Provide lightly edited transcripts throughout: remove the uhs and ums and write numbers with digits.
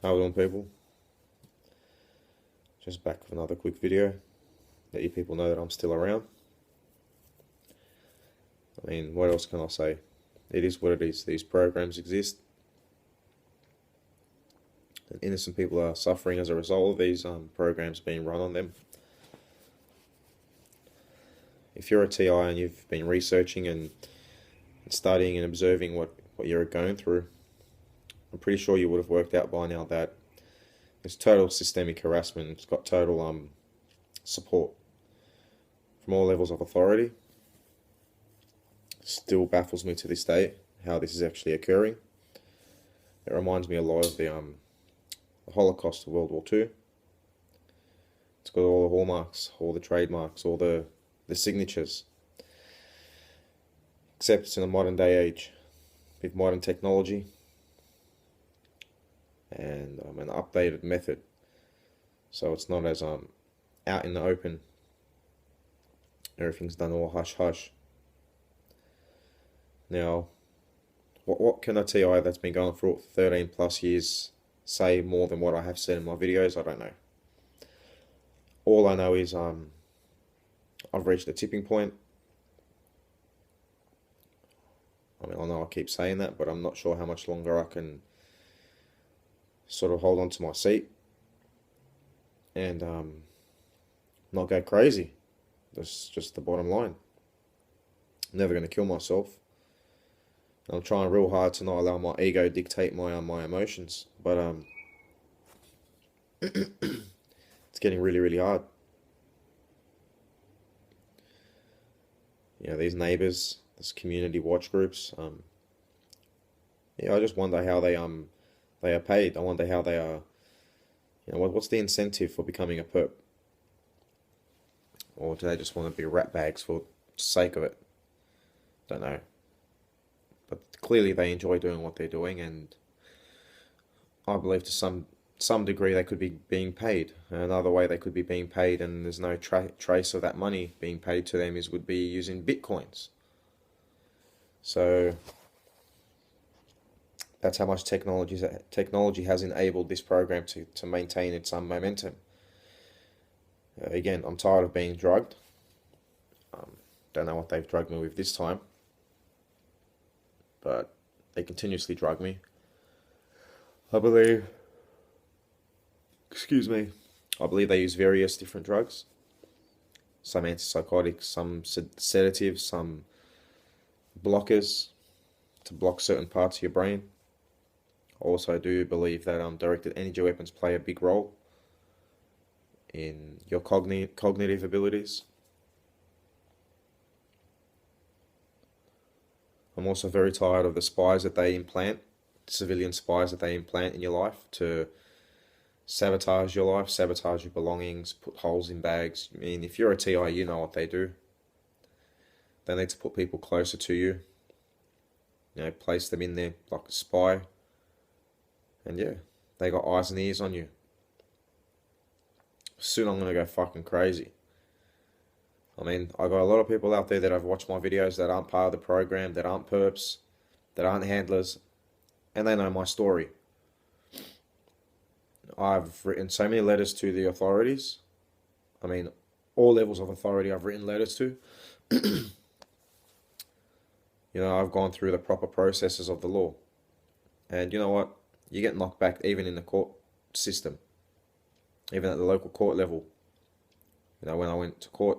How we doing, people? Just back with another quick video. Let you people know that I'm still around. I mean, what else can I say? It is what it is. These programs exist, and innocent people are suffering as a result of these programs being run on them. If you're a TI and you've been researching and studying and observing what you're going through, I'm pretty sure you would have worked out by now that it's total systemic harassment. It's got total support from all levels of authority. Still baffles me to this day how this is actually occurring. It reminds me a lot of the Holocaust of World War II. It's got all the hallmarks, all the trademarks, all the signatures. Except it's in a modern day age with modern technology and an updated method. So it's not as out in the open. Everything's done all hush hush. Now, what can a TI that's been going through it for 13 plus years say more than what I have said in my videos? I don't know. All I know is I've reached a tipping point. I mean, I know I keep saying that, but I'm not sure how much longer I can sort of hold on to my seat and not go crazy. That's just the bottom line. I'm never going to kill myself. I'm trying real hard to not allow my ego dictate my emotions, but it's getting really, really hard. You know, these neighbours, these community watch groups. Yeah, I just wonder how they are paid. I wonder how they are. You know, what's the incentive for becoming a perp? Or do they just want to be rat bags for the sake of it? Don't know. But clearly they enjoy doing what they're doing, and I believe to some degree they could be being paid. Another way they could be being paid, and there's no trace of that money being paid to them, would be using bitcoins. So that's how much technology has enabled this program to maintain its momentum. Again, I'm tired of being drugged. Don't know what they've drugged me with this time, but they continuously drug me. I believe they use various different drugs. Some antipsychotics, some sedatives, some blockers to block certain parts of your brain. Also, I do believe that directed energy weapons play a big role in your cognitive abilities. I'm also very tired of the spies that they implant, civilian spies that they implant in your life to sabotage your life, sabotage your belongings, put holes in bags. I mean, if you're a TI, you know what they do. They need to put people closer to you. You know, place them in there like a spy. And yeah, they got eyes and ears on you. Soon I'm going to go fucking crazy. I mean, I got a lot of people out there that have watched my videos that aren't part of the program, that aren't perps, that aren't handlers, and they know my story. I've written so many letters to the authorities. I mean, all levels of authority I've written letters to. You know, I've gone through the proper processes of the law. And you know what? You get knocked back even in the court system. Even at the local court level. You know, when I went to court,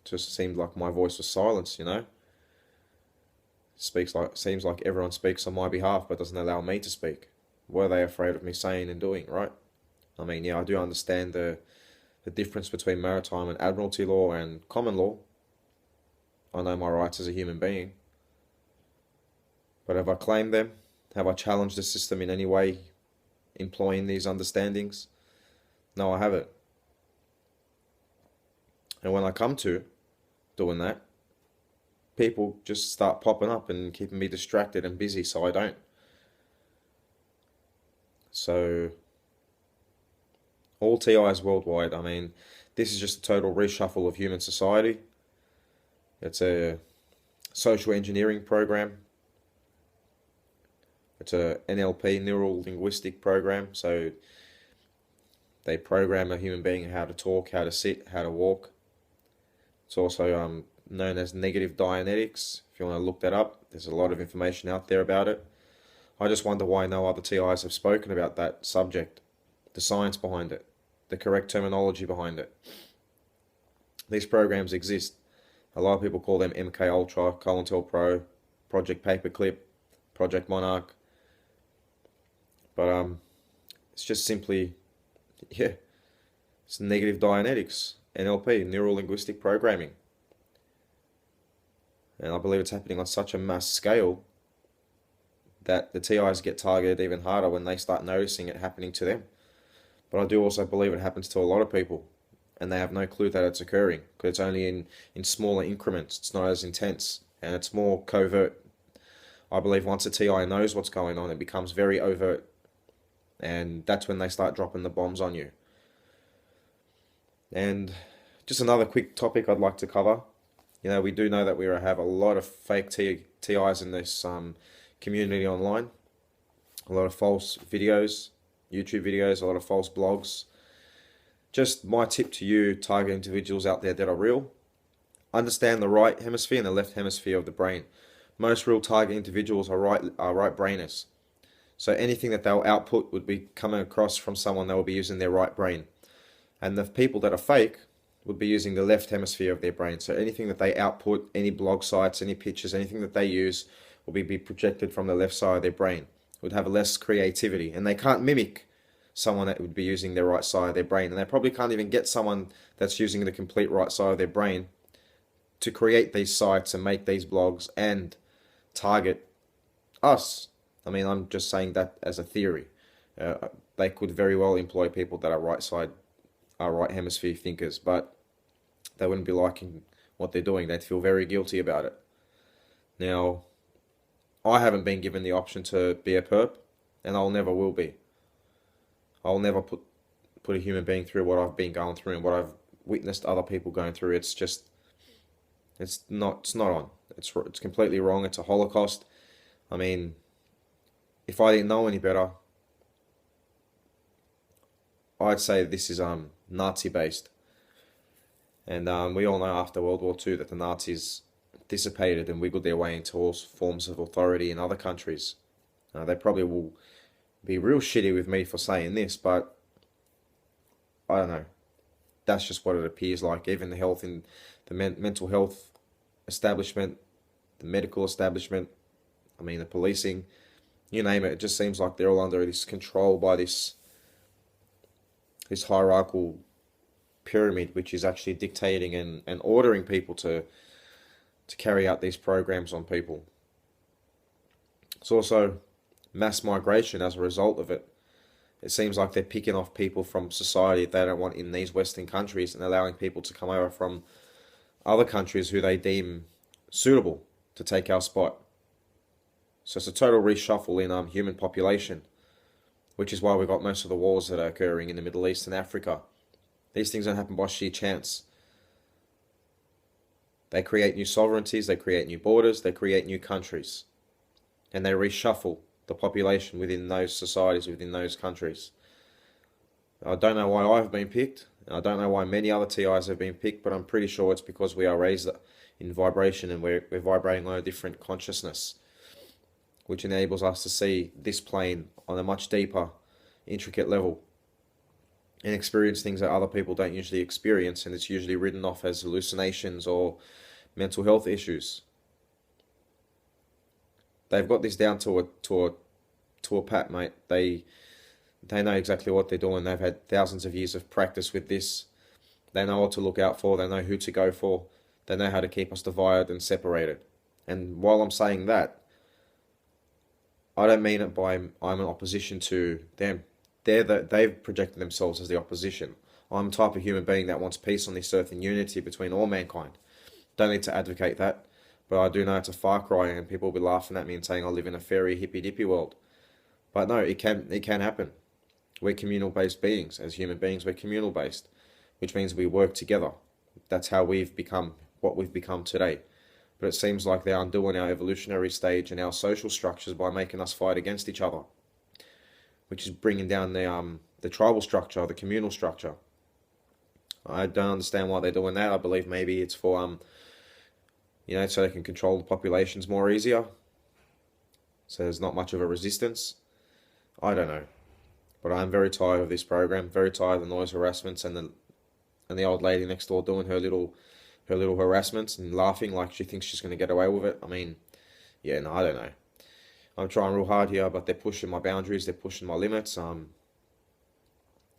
it just seemed like my voice was silenced, you know? Seems like everyone speaks on my behalf but doesn't allow me to speak. What are they afraid of me saying and doing, right? I mean, yeah, I do understand the difference between maritime and admiralty law and common law. I know my rights as a human being. But have I claimed them? Have I challenged the system in any way employing these understandings? No, I haven't. And when I come to doing that, people just start popping up and keeping me distracted and busy, so I don't. So, all TIs worldwide, I mean, this is just a total reshuffle of human society. It's a social engineering program. It's a NLP, neural linguistic program. So they program a human being how to talk, how to sit, how to walk. It's also known as negative dianetics. If you want to look that up, there's a lot of information out there about it. I just wonder why no other TIs have spoken about that subject, the science behind it, the correct terminology behind it. These programs exist. A lot of people call them MK Ultra, COINTELPRO, Project Paperclip, Project Monarch. But it's just simply, yeah, it's negative dianetics, NLP, neural linguistic programming. And I believe it's happening on such a mass scale that the TIs get targeted even harder when they start noticing it happening to them. But I do also believe it happens to a lot of people, and they have no clue that it's occurring, because it's only in smaller increments. It's not as intense, and it's more covert. I believe once a TI knows what's going on, it becomes very overt, and that's when they start dropping the bombs on you. And just another quick topic I'd like to cover. We do know that we have a lot of fake TIs in this community online. A lot of false videos, YouTube videos, a lot of false blogs. Just my tip to you, target individuals out there that are real, understand the right hemisphere and the left hemisphere of the brain. Most real target individuals are right brainers. So anything that they'll output would be coming across from someone that will be using their right brain. And the people that are fake would be using the left hemisphere of their brain. So anything that they output, any blog sites, any pictures, anything that they use will be projected from the left side of their brain. Would have less creativity, and they can't mimic someone that would be using their right side of their brain. And they probably can't even get someone that's using the complete right side of their brain to create these sites and make these blogs and target us. I mean, I'm just saying that as a theory. They could very well employ people that are right hemisphere thinkers, but they wouldn't be liking what they're doing. They'd feel very guilty about it. Now, I haven't been given the option to be a perp, and I'll never will be. I'll never put a human being through what I've been going through and what I've witnessed other people going through. It's not on. It's completely wrong. It's a Holocaust. I mean, if I didn't know any better, I'd say this is Nazi based. And we all know after World War II that the Nazis dissipated and wiggled their way into all forms of authority in other countries. They probably will be real shitty with me for saying this, but I don't know. That's just what it appears like. Even the health in the mental health establishment, the medical establishment, I mean the policing, you name it. It just seems like they're all under this control by this hierarchical pyramid, which is actually dictating and ordering people to carry out these programs on people. It's also mass migration as a result of it. It seems like they're picking off people from society they don't want in these Western countries and allowing people to come over from other countries who they deem suitable to take our spot. So it's a total reshuffle in human population, which is why we've got most of the wars that are occurring in the Middle East and Africa. These things don't happen by sheer chance. They create new sovereignties, they create new borders, they create new countries. And they reshuffle the population within those societies, within those countries. I don't know why I've been picked. I don't know why many other TIs have been picked, but I'm pretty sure it's because we are raised in vibration and we're vibrating on a different consciousness, which enables us to see this plane on a much deeper, intricate level and experience things that other people don't usually experience, and it's usually written off as hallucinations or mental health issues. They've got this down to a pat, mate. They know exactly what they're doing. They've had thousands of years of practice with this. They know what to look out for. They know who to go for. They know how to keep us divided and separated. And while I'm saying that, I don't mean it by I'm in opposition to them. They've projected themselves as the opposition. I'm the type of human being that wants peace on this earth and unity between all mankind. Don't need to advocate that, but I do know it's a far cry, and people will be laughing at me and saying I live in a fairy hippy dippy world. But no, it can happen. We're communal based beings. As human beings, we're communal based, which means we work together. That's how we've become what we've become today. But it seems like they're undoing our evolutionary stage and our social structures by making us fight against each other, which is bringing down the tribal structure, the communal structure. I don't understand why they're doing that. I believe maybe it's for so they can control the populations more easier. So there's not much of a resistance. I don't know. But I'm very tired of this program, very tired of the noise harassments and the old lady next door doing her little harassments and laughing like she thinks she's going to get away with it. I mean, yeah, no, I don't know. I'm trying real hard here, but they're pushing my boundaries, they're pushing my limits.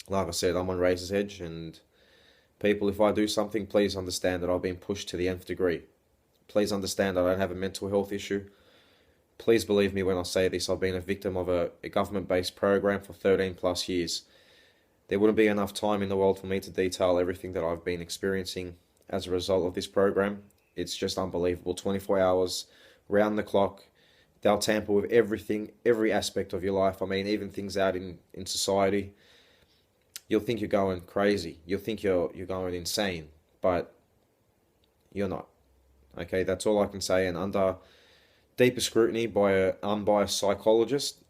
Like I said, I'm on razor's edge, and people, if I do something, please understand that I've been pushed to the nth degree. Please understand I don't have a mental health issue. Please believe me when I say this. I've been a victim of a government-based program for 13 plus years. There wouldn't be enough time in the world for me to detail everything that I've been experiencing as a result of this program. It's just unbelievable. 24 hours, round the clock. They'll tamper with everything, every aspect of your life. I mean, even things out in society. You'll think you're going crazy. You'll think you're going insane, but you're not. Okay, that's all I can say. And under deeper scrutiny by an unbiased psychologist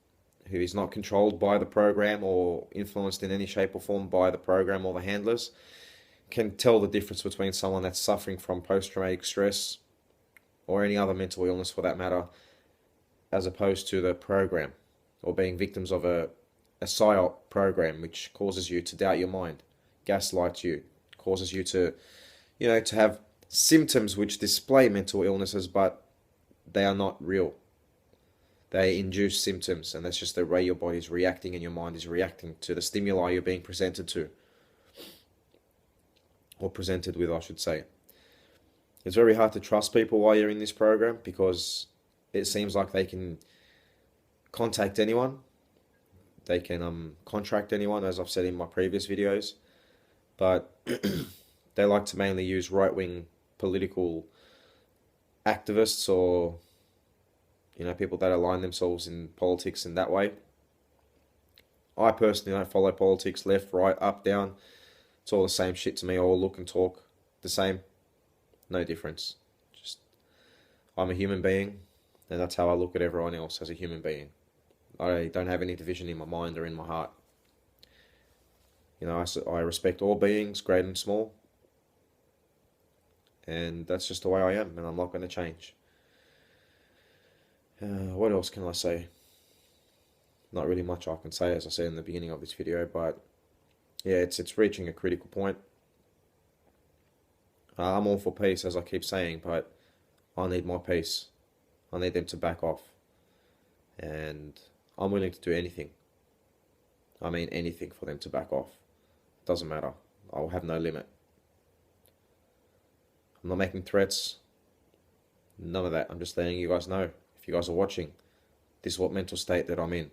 who is not controlled by the program or influenced in any shape or form by the program or the handlers, can tell the difference between someone that's suffering from post-traumatic stress or any other mental illness for that matter, as opposed to the program, or being victims of a psyop program which causes you to doubt your mind, gaslights you, causes you to have symptoms which display mental illnesses, but they are not real. They induce symptoms, and that's just the way your body is reacting and your mind is reacting to the stimuli you're being presented to. Or presented with, I should say. It's very hard to trust people while you're in this program because it seems like they can contact anyone. They can contract anyone, as I've said in my previous videos. But they like to mainly use right-wing political activists or people that align themselves in politics in that way. I personally don't follow politics, left, right, up, down. It's all the same shit to me. All look and talk the same. No difference. Just I'm a human being, and that's how I look at everyone else, as a human being. I don't have any division in my mind or in my heart. I respect all beings, great and small. And that's just the way I am, and I'm not going to change. What else can I say? Not really much I can say, as I said in the beginning of this video, but yeah, it's reaching a critical point. I'm all for peace, as I keep saying, but I need my peace. I need them to back off. And I'm willing to do anything. I mean anything for them to back off. Doesn't matter. I'll have no limit. I'm not making threats. None of that. I'm just letting you guys know. If you guys are watching, this is what mental state that I'm in.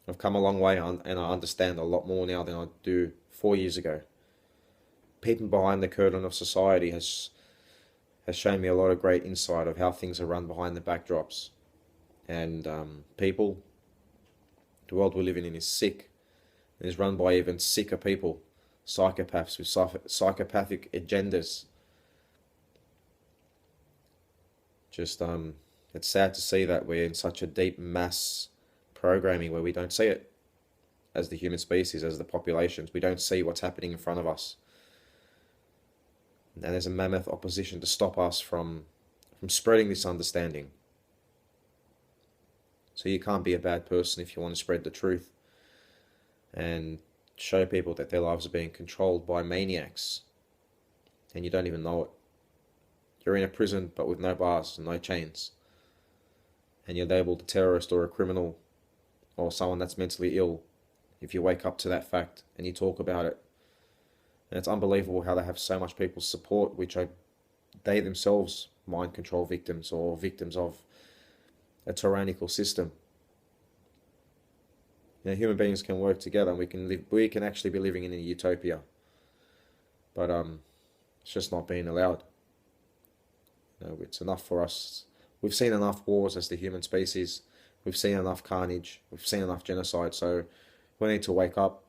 I've come a long way and I understand a lot more now than I do 4 years ago. Peeping behind the curtain of society has shown me a lot of great insight of how things are run behind the backdrops. And the world we're living in is sick. It is run by even sicker people, psychopaths with psychopathic agendas. Just it's sad to see that we're in such a deep mass programming where we don't see it as the human species, as the populations. We don't see what's happening in front of us. And there's a mammoth opposition to stop us from spreading this understanding. So you can't be a bad person if you want to spread the truth and show people that their lives are being controlled by maniacs and you don't even know it. You're in a prison but with no bars and no chains, and you're labelled a terrorist or a criminal or someone that's mentally ill if you wake up to that fact and you talk about it. And it's unbelievable how they have so much people's support, which are they themselves mind control victims or victims of a tyrannical system. Human beings can work together and we can actually be living in a utopia. But it's just not being allowed. It's enough for us. We've seen enough wars as the human species. We've seen enough carnage. We've seen enough genocide. So we need to wake up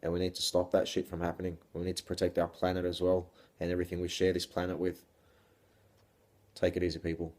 and we need to stop that shit from happening. We need to protect our planet as well and everything we share this planet with. Take it easy, people.